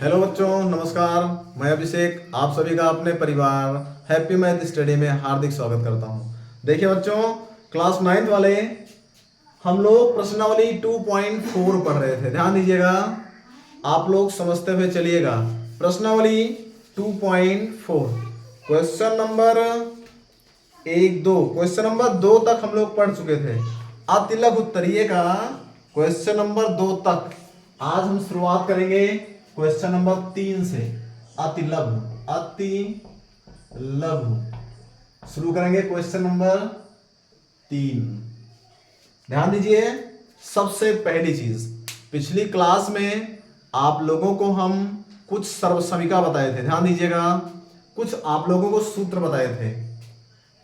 Hello बच्चों, नमस्कार। मैं अभिषेक आप सभी का अपने परिवार हैप्पी मैथ स्टडी में हार्दिक स्वागत करता हूं। देखिए बच्चों, क्लास 9th वाले हम लोग प्रश्नावली 2.4 पढ़ रहे थे। ध्यान दीजिएगा, आप लोग समझते हुए चलिएगा। प्रश्नावली 2.4 क्वेश्चन नंबर 1 2 तक हम लोग पढ़ चुके थे। अतिलघु उत्तरीय का क्वेश्चन नंबर 2 तक आज हम शुरुआत करेंगे क्वेश्चन नंबर 3 से। अति लघु शुरू करेंगे क्वेश्चन नंबर 3। ध्यान दीजिए, सबसे पहली चीज, पिछली क्लास में आप लोगों को हम कुछ सर्वसमीका बताए थे। ध्यान दीजिएगा, कुछ आप लोगों को सूत्र बताए थे,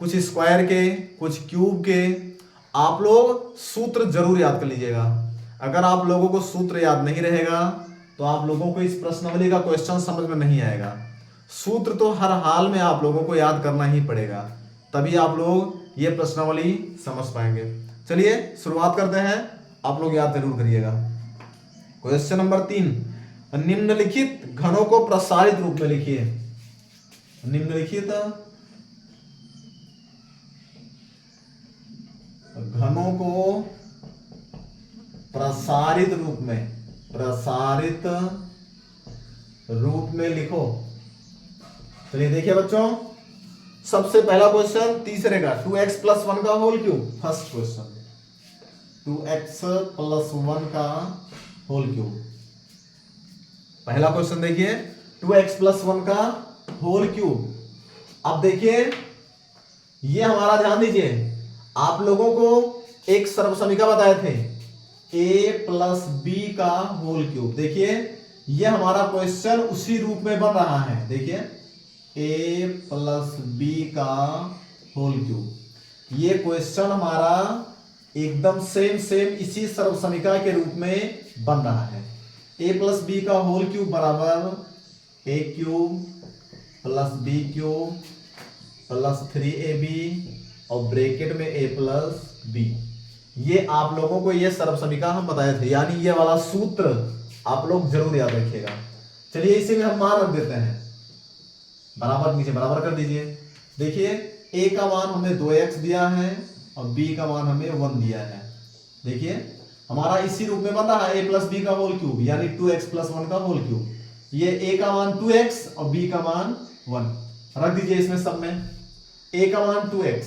कुछ स्क्वायर के, कुछ क्यूब के। आप लोग सूत्र जरूर याद कर लीजिएगा। अगर आप लोगों को सूत्र याद नहीं रहेगा तो आप लोगों को इस प्रश्नावली का क्वेश्चन समझ में नहीं आएगा। सूत्र तो हर हाल में आप लोगों को याद करना ही पड़ेगा, तभी आप लोग ये प्रश्नावली समझ पाएंगे। चलिए शुरुआत करते हैं, आप लोग याद जरूर करिएगा। क्वेश्चन नंबर 3, निम्नलिखित घनों को प्रसारित रूप में लिखिए। निम्नलिखित घनों को प्रसारित रूप में लिखो। चलिए देखिए बच्चों, सबसे पहला क्वेश्चन तीसरे का 2x प्लस 1 का whole cube. First question 2x plus 1 का होल क्यूब। पहला क्वेश्चन देखिए, 2x प्लस 1 का होल क्यूब। अब देखिए, ये हमारा, ध्यान दीजिए, आप लोगों को एक सर्वसमीका बताए थे, a प्लस बी का होल क्यूब। देखिए ये हमारा क्वेश्चन उसी रूप में बन रहा है। देखिए a प्लस बी का होल क्यूब, ये क्वेश्चन हमारा एकदम सेम इसी सर्वसमीका के रूप में बन रहा है। a प्लस बी का होल क्यूब बराबर a cube plus b cube plus 3ab और ब्रैकेट में a प्लस बी। ये आप लोगों को ये सर्वसमीका हम बताए थे, यानी ये वाला सूत्र आप लोग जरूर याद रखिएगा। चलिए इसी में हम मान रख देते हैं, बराबर नीचे बराबर कर दीजिए। देखिए a का मान हमें 2x दिया है और b का मान हमें 1 दिया है। देखिए हमारा इसी रूप में बन रहा है a प्लस बी का होल क्यूब, यानी 2x प्लस 1 का होल क्यूब। ये a का मान 2x और b का मान 1 रख दीजिए इसमें सब में। a का मान 2x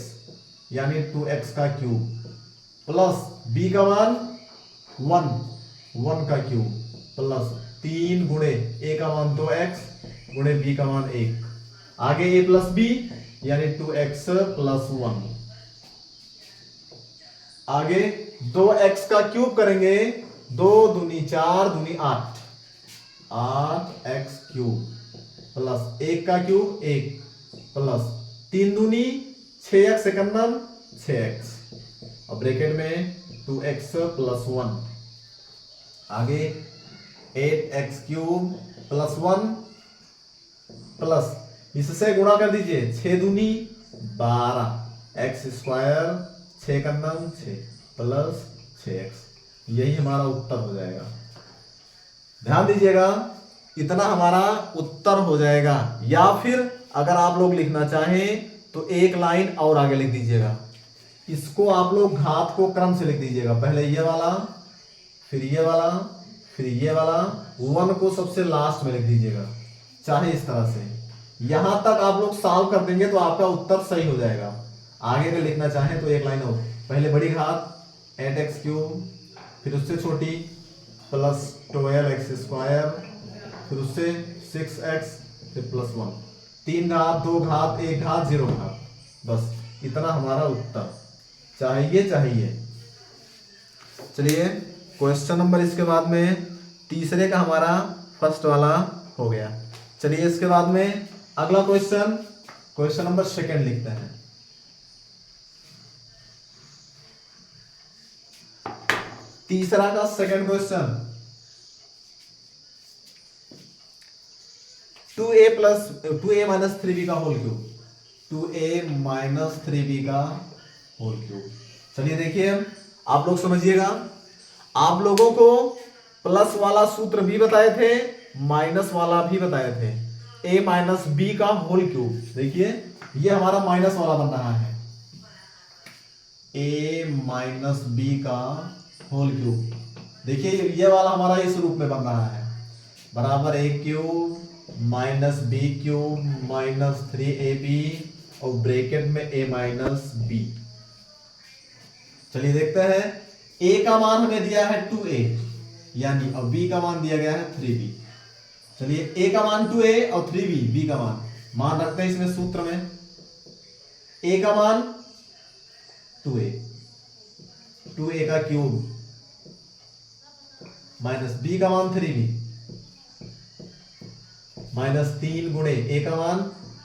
यानी 2x का क्यूब प्लस b का मान 1 का क्यूब प्लस 3 गुणे a का मान 2x गुणे b का मान 1। आगे a प्लस b यानी 2x प्लस 1। आगे 2x का क्यूब करेंगे, 2 दूनी 4 दूनी 8x क्यूब प्लस 1 का क्यूब 1 प्लस 3 दूनी 6x सेकंडम 6x और ब्रैकेट में 2x प्लस 1। आगे 8x क्यूब प्लस 1 प्लस इससे गुणा कर दीजिए, 6 दूनी 12 x स्क्वायर 6 का नाम 6 प्लस 6x। यही हमारा उत्तर हो जाएगा। ध्यान दीजिएगा, इतना हमारा उत्तर हो जाएगा। या फिर अगर आप लोग लिखना चाहें तो एक लाइन और आगे लिख दीजिएगा। इसको आप लोग घात को क्रम से लिख दीजिएगा, पहले ये वाला, फिर ये वाला, फिर ये वाला, 1 को सबसे लास्ट में लिख दीजिएगा, चाहे इस तरह से। यहां तक आप लोग सॉल्व कर देंगे तो आपका उत्तर सही हो जाएगा। आगे अगर लिखना चाहें तो एक लाइन और, पहले बड़ी घात 8x क्यूब, फिर उससे छोटी प्लस 12x स्क्वायर, फिर उससे 6x, फिर प्लस 1, 3 घात 2 घात 1 घात 0 घात। बस इतना हमारा उत्तर चाहिए। चलिए क्वेश्चन नंबर इसके बाद में तीसरे का हमारा फर्स्ट वाला हो गया। चलिए इसके बाद में अगला क्वेश्चन नंबर सेकंड लिखते हैं। तीसरा का second question, 2a minus 3b का whole cube. 2a minus 3b का होल क्यूब। चलिए देखिए, आप लोग समझिएगा, आप लोगों को प्लस वाला सूत्र भी बताए थे माइनस वाला भी बताए थे, a माइनस बी का होल क्यूब। देखिए ये हमारा माइनस वाला बन रहा है, a माइनस बी का होल क्यूब। देखिए ये वाला हमारा इस रूप में बन रहा है, बराबर a cube minus b cube minus 3ab और ब्रैकेट में a माइनस बी। चलिए देखते हैं, a का मान हमें दिया है 2a यानी, और b का मान दिया गया है 3b। चलिए a का मान 2a और 3b, b का मान रखते हैं इसमें सूत्र में। a का मान 2a, 2a का क्यूब माइनस b का मान 3b माइनस 3 गुणे a का मान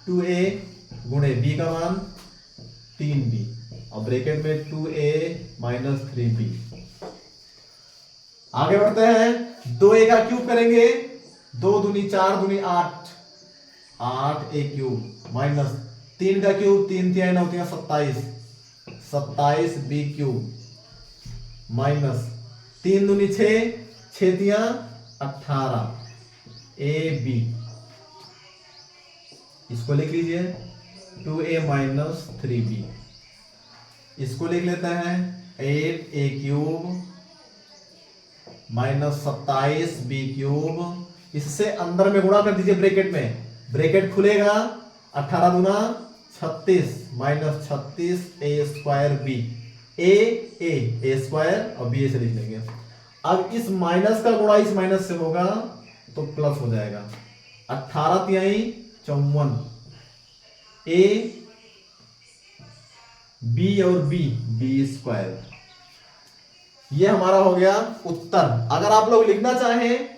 2a गुणे b का मान 3b और ब्रैकेट में 2a माइनस 3b। आगे बढ़ते हैं, 2a का क्यूब करेंगे, 2 दूनी 4 दूनी 8, 8a क्यूब माइनस 3 का क्यूब 3 तिहाई 9 तिहाई 27, 27b क्यूब माइनस 3 दूनी 6, 6 तिहाई 18ab। इसको लिख लीजिए 2a माइनस 3b। इसको लिख लेते हैं 8a cube minus 27b cube. इससे अंदर में गुणा कर दीजिए ब्रैकेट में, ब्रैकेट खुलेगा 18 दूना 36 minus 36a square b, a square और b से लिख लेंगे। अब इस माइनस का गुणा इस माइनस से होगा तो प्लस हो जाएगा, 18 तिहाई 54 a b और b स्क्वायर। ये हमारा हो गया उत्तर। अगर आप लोग लिखना चाहें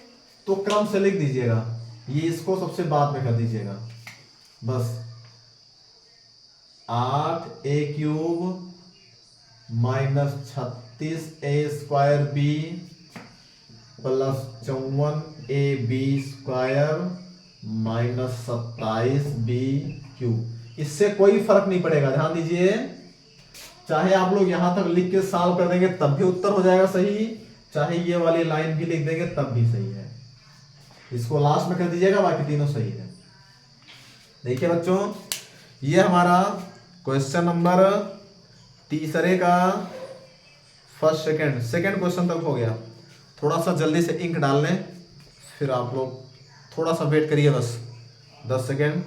तो क्रम से लिख दीजिएगा, ये इसको सबसे बाद में कर दीजिएगा बस। 8a cube minus 36a square b plus 54ab square minus 27b cube. इससे कोई फर्क नहीं पड़ेगा, ध्यान दीजिए, चाहे आप लोग यहां तक लिख के सॉल्व कर देंगे तब भी उत्तर हो जाएगा सही, चाहे ये वाली लाइन भी लिख देंगे तब भी सही है। इसको लास्ट में कर दीजिएगा, बाकी तीनों सही है। देखिए बच्चों, ये हमारा क्वेश्चन नंबर तीसरे का फर्स्ट सेकंड क्वेश्चन तक हो गया। थोड़ा सा जल्दी से इंक डाल लें, फिर आप लोग थोड़ा सा वेट करिए बस 10 सेकेंड।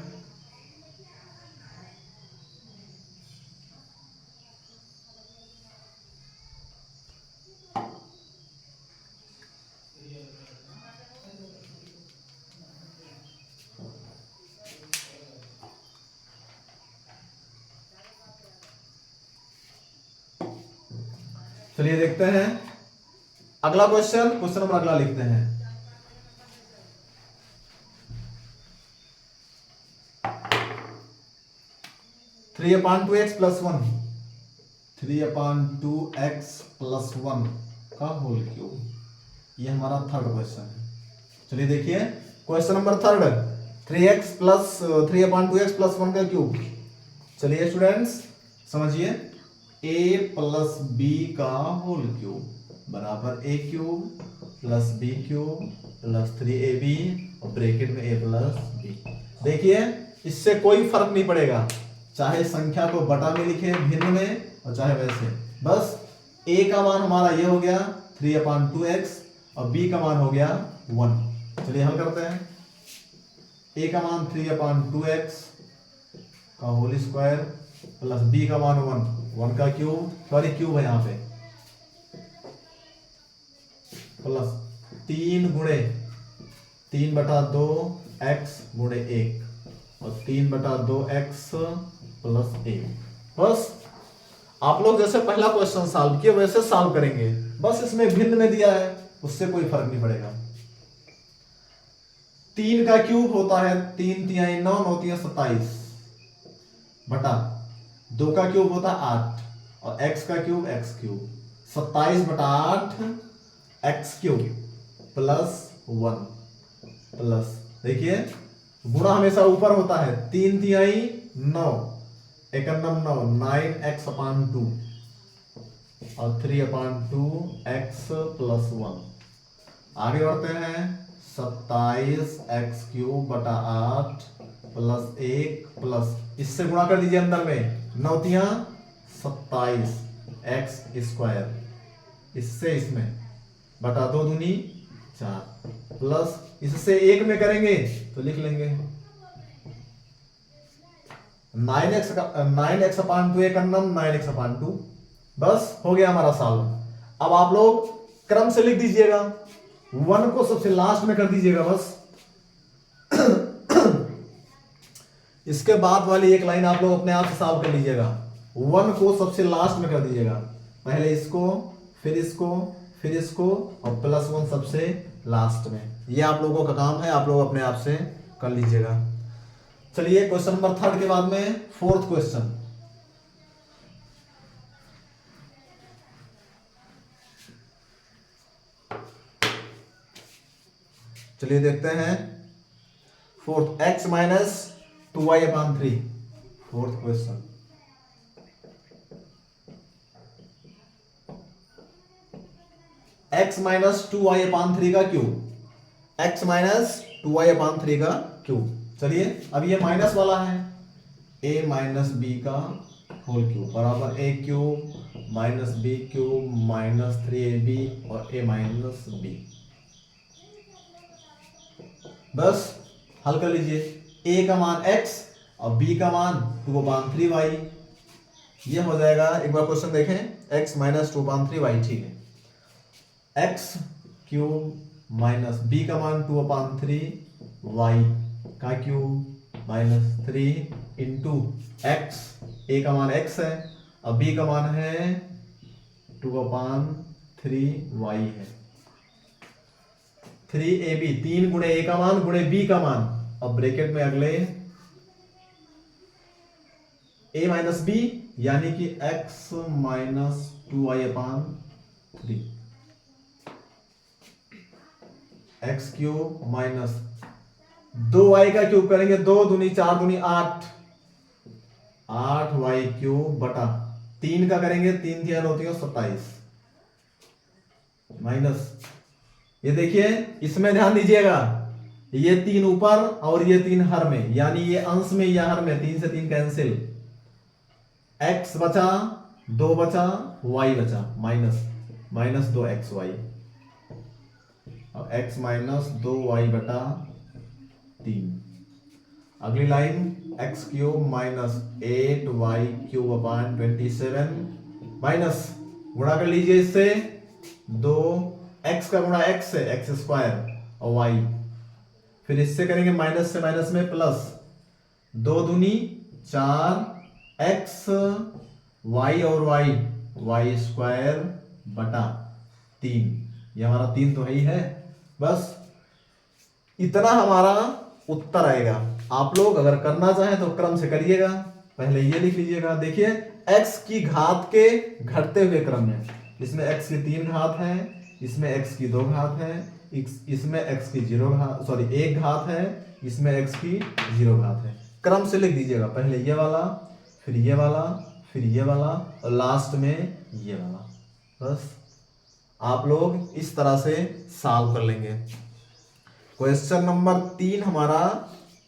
चलिए देखते हैं अगला क्वेश्चन नंबर अगला लिखते हैं। Three upon 2x plus 1, 3/2x+1 का होल क्यूब। ये हमारा थर्ड क्वेश्चन है। चलिए देखिए क्वेश्चन नंबर थर्ड, 3/2x+1 का क्यूब। चलिए स्टूडेंट्स समझिए, a प्लस b का होल क्यूब बराबर a cube plus b cube plus 3ab और ब्रैकेट में a प्लस b। देखिए इससे कोई फर्क नहीं पड़ेगा, चाहे संख्या को बटा में लिखे भिन्न में और चाहे वैसे, बस a का मान हमारा ये हो गया 3/2x और b का मान हो गया 1। चलिए हल करते हैं। a का मान 3/2x का होल स्क्वायर प्लस b का मान 1 का क्यूब, सॉरी क्यूब है यहाँ पे, प्लस 3 गुणे 3/2x गुणे 1 और 3/2x प्लस 1। बस आप लोग जैसे पहला क्वेश्चन सॉल्व किए वैसे सॉल्व करेंगे, बस इसमें भिन्न में दिया है उससे कोई फर्क नहीं पड़ेगा। 3 का क्यूब होता है 3 तिहाई 9 9 तिहाई 27 बटा 2 का क्यूब होता है 8 और x का cube x cube, 27/8 x cube plus 1 plus, देखिए गुणा हमेशा ऊपर होता है, 3 तिहाई 9 एकम 9 9x/2 और 3/2x प्लस 1 आगे बढ़ते हैं। 27x³ बटा 8 प्लस 1 प्लस, इससे गुणा कर दीजिए अंदर में, 9 27x², इससे इसमें बटा 2 दूनी 4 प्लस इससे 1 में करेंगे तो लिख लेंगे 9x/2 एक अन्नम 9x/2। बस हो गया हमारा सॉल्व। अब आप लोग क्रम से लिख दीजिएगा, 1 को सबसे लास्ट में कर दीजिएगा बस। इसके बाद वाली एक लाइन आप लोग अपने आप से सॉल्व कर लीजिएगा। 1 को सबसे लास्ट में कर दीजिएगा, पहले इसको, फिर इसको, फिर इसको, और +1 सबसे लास्ट में। ये आप लोगों का काम है, आप लोग अपने आप से कर लीजिएगा। चलिए क्वेश्चन नंबर 3 के बाद में 4th क्वेश्चन। चलिए देखते हैं 4th, x - 2y/3। 4th question. x - 2y/3 का क्यूब, x - 2y/3 का क्यूब। चलिए अब ये माइनस वाला है, a - b का होल क्यूब बराबर a³ - b³ -3ab और a - b। बस हल कर लीजिए। a का मान x और b का मान 2/3y। ये हो जाएगा, एक बार क्वेश्चन देखें, x - 2/3y, ठीक है। x³ माइनस b का मान 2/3y का क्यूब -3 इंटू x, a का मान x है और b का मान है 2/3y है। 3ab, 3 गुणे a का मान गुणे b का मान, अब ब्रैकेट में अगले a - b यानी कि x - 2y/3, x³ minus 2y का क्यूब करेंगे, 2 दूनी 4 दूनी 8, 8y³ बटा 3 का करेंगे, 3 3 होती है 27 माइनस, ये देखिए इसमें ध्यान दीजिएगा, ये 3 ऊपर और ये 3 हर में, यानी ये अंश में या हर में, 3 से 3 कैंसिल, x बचा, 2 बचा, y बचा, माइनस 2xy, अब x - 2y/3। अगली लाइन x³ - 8y³/27 माइनस, गुणा कर लीजिए इससे, 2 x का गुणा x है, x² और y, फिर इससे करेंगे माइनस से माइनस में प्लस, 2 दूनी 4 x y और y² ये हमारा 3 तो है ही है। बस इतना हमारा उत्तर आएगा। आप लोग अगर करना चाहें तो क्रम से करिएगा, पहले ये लिख लीजिएगा। देखिए x की घात के घटते हुए क्रम में, इसमें x की 3 घात है, इसमें x की 2 घात है, इसमें x की 1 घात है, इसमें x की 0 घात है। क्रम से लिख दीजिएगा, पहले ये वाला, फिर ये वाला, फिर ये वाला और लास्ट में ये वाला। बस आप लोग इस तरह से सॉल्व कर लेंगे। क्वेश्चन नंबर 3 हमारा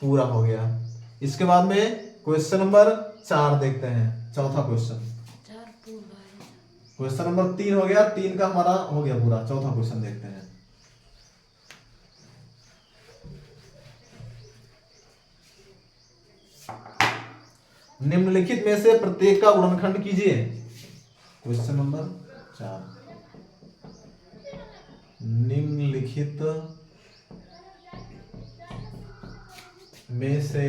पूरा हो गया। इसके बाद में क्वेश्चन नंबर 4 देखते हैं, चौथा क्वेश्चन। क्वेश्चन नंबर 3 हो गया, 3 का हमारा हो गया पूरा, चौथा क्वेश्चन देखते हैं। निम्नलिखित में से प्रत्येक का गुणनखंड कीजिए। क्वेश्चन नंबर 4, निम्नलिखित में से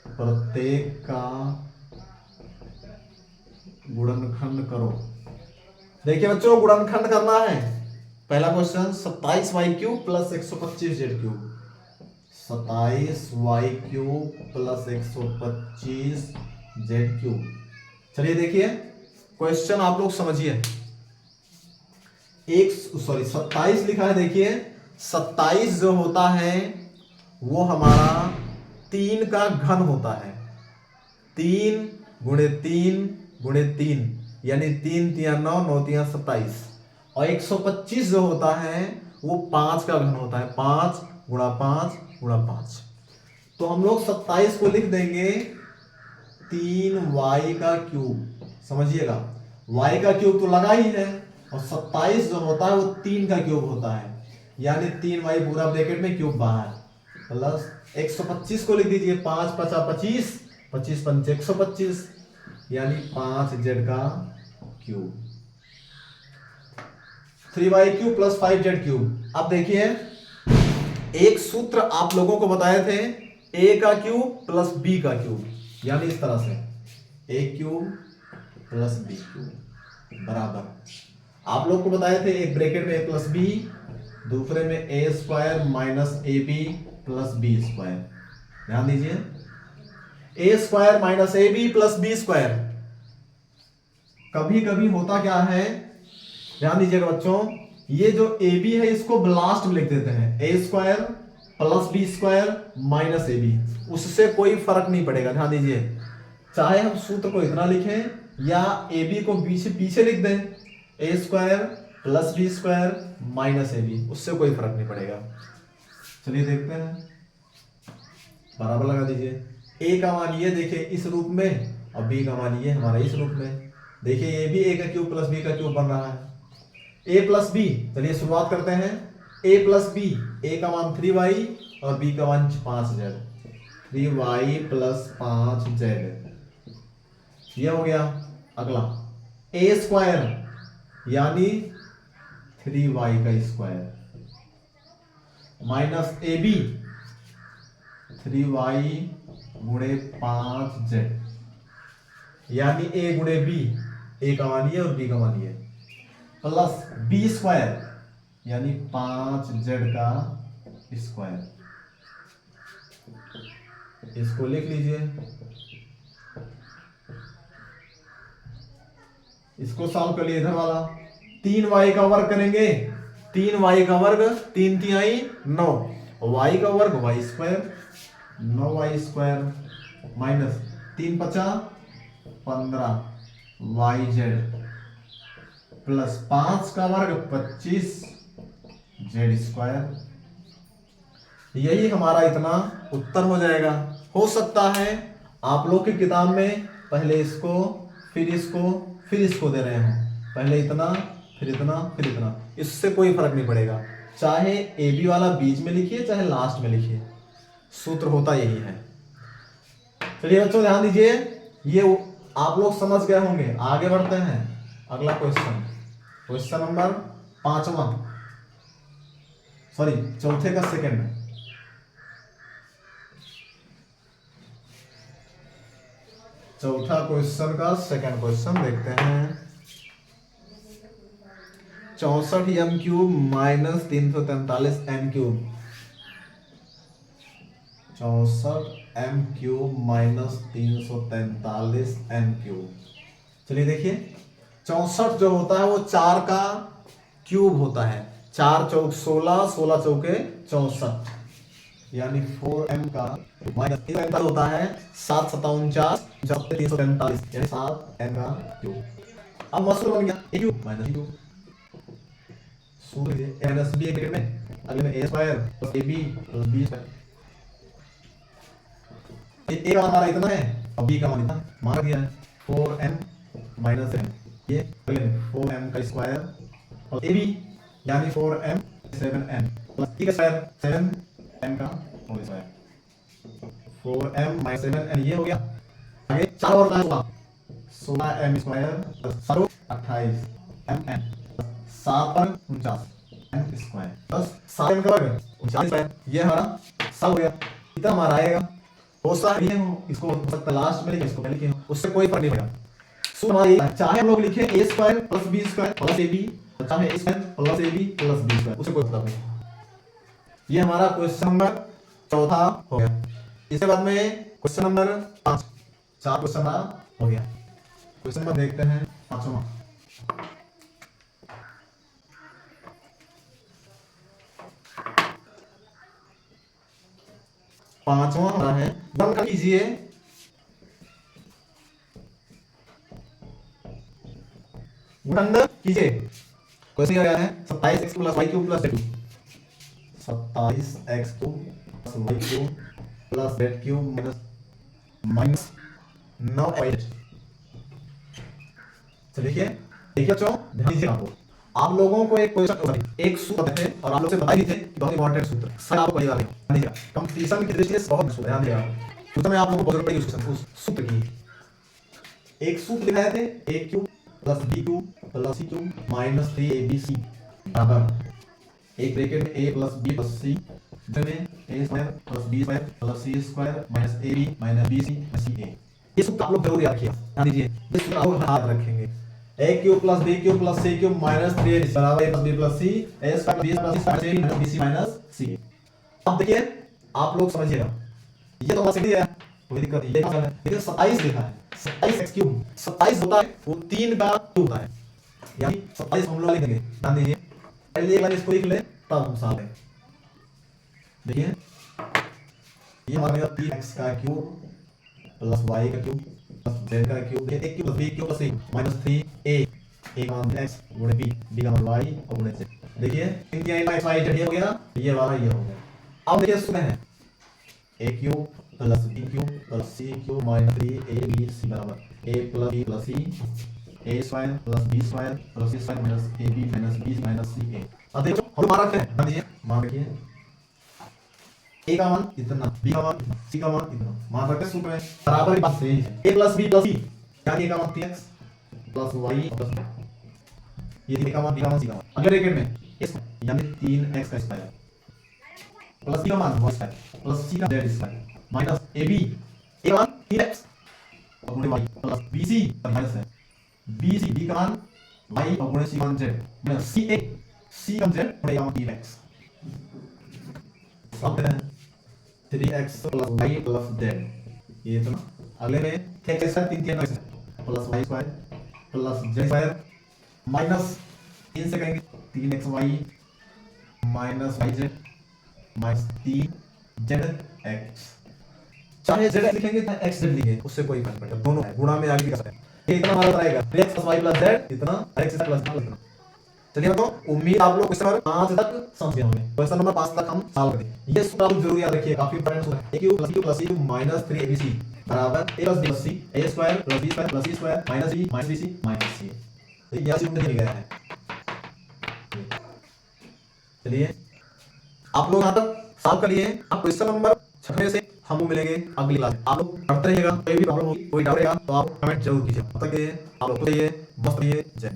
प्रत्येक का गुणनखंड करो। देखिए बच्चों, गुणनखंड करना है। पहला question 27y³ + 125z³, 27y³ + 125z³। चलिए देखिए क्वेश्चन आप लोग समझिए। 27 लिखा है, देखिए 27 जो होता है वो हमारा 3 का घन होता है। 3 × 3 × 3 यानी 3 × 3 = 9, 9 × 3 = 27। और 125 जो होता है वो 5 का घन होता है, 5 गुणा 5 गुणा 5। तो हम लोग 27 को लिख देंगे 3y का क्यूब। समझिएगा, y का क्यूब तो लगा ही है, और 27 जो होता है वो 3 का क्यूब होता है, यानी 3y पूरा ब्रैकेट में क्यूब बाहर, प्लस 125 को लिख दीजिए, 5 पचा 25, 25 पंचे 125, यानी 5z का cube. 3y cube plus 5z cube. अब देखिए, एक सूत्र आप लोगों को बताए थे, a का क्यूब प्लस b का क्यूब, यानी इस तरह से a cube plus b cube बराबर, आप लोग को बताए थे एक ब्रैकेट में a प्लस b, दूसरे में a square minus ab plus b square. ध्यान दीजिए, a square minus ab plus b square. कभी कभी होता क्या है, ध्यान दीजिएगा बच्चों, ये जो ab है इसको लास्ट में लिख देते हैं, a square plus b square minus ab, उससे कोई फर्क नहीं पड़ेगा। ध्यान दीजिए, चाहे हम सूत्र को इतना लिखें या ab को पीछे पीछे लिख दें, a square plus b square minus ab, उससे कोई फर्क नहीं पड़ेगा। चलिए देखते हैं, बराबर लगा दीजिए, a का मान ये देखिए इस रूप में, और b का मान ये हमारा इस रूप में। देखिए ये भी a का क्यूब प्लस b का क्यूब बन रहा है, a प्लस b। चलिए शुरुआत करते हैं, a प्लस b, a का मान 3y और b का मान 5z, 3y प्लस 5z, ये हो गया। अगला a स्क्वायर यानी 3y का स्क्वायर माइनस ab 3y गुणे 5z, यानी a गुणे b, a का मान ये और b का मान ये, प्लस b स्क्वायर यानी 5z का स्क्वायर। इसको लिख लीजिए, इसको सॉल्व कर लिए, इधर वाला 3y का वर्ग करेंगे, 3y का वर्ग 3 तिहाई 9, y का वर्ग y square 9y square minus 3 पचा 15 yz प्लस 5 का वर्ग 25 z स्क्वायर। यही हमारा इतना उत्तर हो जाएगा। हो सकता है आप लोग की किताब में पहले इसको फिर इसको फिर इसको दे रहे हैं, पहले इतना फिर इतना फिर इतना, इससे कोई फर्क नहीं पड़ेगा, चाहे ए बी वाला बीच में लिखिए चाहे लास्ट में लिखिए, सूत्र होता यही है। चलिए बच्चों ध्यान दीजिए, ये आप लोग समझ गए होंगे। आगे बढ़ते हैं, अगला क्वेश्चन, क्वेश्चन नंबर 5वां, सॉरी चौथे का सेकंड, चौथा क्वेश्चन का सेकंड क्वेश्चन देखते हैं। 64 m cube minus 343 n cube, 64 m cube minus 343 n cube. चलिए देखिए, 64 जो होता है वो 4 का क्यूब होता है, 4 चौक 16, 16 चौके 64, यानी 4m का माइनस 343 होता है 7 7 49 343, यानी 7m का क्यूब। अब मसूर बन गया, a cube minus b cube, सूत्र ये a माइनस b ब्रैकेट में, अगले में a square plus ab plus b square. a का मान हमारा इतना है और b का मान इतना मान दिया है, 4m माइनस m, ये अगले में 4m का स्क्वायर और ab यानी 4m 7m प्लस b का स्क्वायर 7m का whole square, 4m minus 7m, ये हो गया। आगे 4 और 16m स्क्वायर प्लस 28 mn 7 पर 49 m स्क्वायर प्लस 7m का वर्ग 49 स्क्वायर, ये हमारा सब हो गया। इतना हमारा आएगा। हो सकता है इसको हो सकता लास्ट में लिखे, इसको पहले लिखे, उससे कोई फर्क नहीं पड़ेगा। सूत्र हमारा ये, चाहे हम लोग लिखे a square plus b square plus ab, चाहे a square plus ab plus b square, उससे कोई फर्क नहीं। ये हमारा क्वेश्चन नंबर चौथा हो गया। इसके बाद में क्वेश्चन नंबर 5, 4 क्वेश्चन हो गया। क्वेश्चन नंबर देखते हैं 5वां, हमारा है, वन कर लीजिए, गुणन कीजिए। क्वेश्चन क्या है 27x plus y cube plus z cube 27x plus y cube plus z cube minus 9y। तो देखिए बच्चों ध्यान दीजिए। आप लोगों को एक क्वेश्चन एक सूत्र थे और आप लोग से बता भी थे कि बहुत इंपॉर्टेंट सूत्र सर आपको पढ़ेगा नहीं कंपटीशन की दृष्टि से बहुत सूत्र ध्यान दिया सूत्र में आप लोगों को बहुत पड़ेगी उस सूत्र की एक सूत्र दिखाए थे a cube plus b cube plus c cube minus 3abc बराबर एक ब्रैकेट में a plus b plus c में a square plus b square plus c square minus ab minus bc minus ca। ये सूत्र आप लोग जरूर याद रखिए। ध्यान दीजिए ये सूत्र आप लोग याद रखेंगे a cube plus b cube plus c cube minus 3ab बराबर a plus b plus c a square plus b plus c minus bc minus c। अब देखिए आप लोग समझिएगा ये तो सीधी है कोई दिक्कत नहीं है लेकिन 27 लिखा है 27x क्यूब 27 होता है वो 3 का 2 होता है यानी 27 हम लोग लिखेंगे। ध्यान दीजिए पहले एक बार इसको लिख ले तब हम साथ हैं। देखिए ये हमारा 3x का क्यूब प्लस y का क्यूब प्लस z का क्यूब एक cube b cube plus minus 3a a का मान x गुणे b b का मान y और गुणे z। देखिए इनके x y z ये हो गया ये वाला ये हो गया। अब देखिए इसमें है a cube plus b cube plus c cube minus 3abc बराबर a plus b plus c a square plus b square plus c square minus ab minus b minus ca। अब देखो हम मान रखते हैं। ध्यान दीजिए मान रखिए a का मान इतना b का मान इतना c का मान इतना मान रखते हैं सूत्र में बराबर की बात सही है a plus b plus c यानी a का मान 3x प्लस y प्लस ये a का मान b का मान c का मान अगले ब्रैकेट में इस यानी 3x का स्क्वायर प्लस b का मान y स्क्वायर प्लस c का z square minus ab a मान 3x और गुणे y प्लस bc माइनस है bc b का मान y और गुणे c मान z माइनस ca c का z गुणे का मान 3x सब है 3x plus y plus z ये इतना अगले में x square 3 3x plus y square plus z square minus 3 से करेंगे 3xy minus yz minus 3zx चाहे z लिखेंगे चाहे x z लिखेंगे उससे कोई फर्क नहीं पड़ता दोनों है गुणा में आगे भी कर सकते हैं। ये इतना हमारा रहेगा 3x plus y plus z इतना x प्लस इतना। चलिए तो उम्मीद आप लोग क्वेश्चन नंबर 5 तक समझ गए होंगे। क्वेश्चन नंबर 5 तक हम सॉल्व करेंगे। ये सूत्र आप जरूर याद रखिए काफी इंपॉर्टेंट सूत्र है। a cube plus c cube minus 3abc बराबर a plus b plus c a square plus b square plus c square minus b minus bc minus c। तो ये सूत्र दिया गया है। चलिए आप लोग यहां तक सॉल्व करिए। अब क्वेश्चन नंबर 6 से हम मिलेंगे अगली क्लास में। आप लोग पढ़ते रहिएगा कोई भी प्रॉब्लम होगी कोई डाउट रहेगा तो आप कमेंट जरूर कीजिए। तब तक के आप लोग मस्त रहिए जय।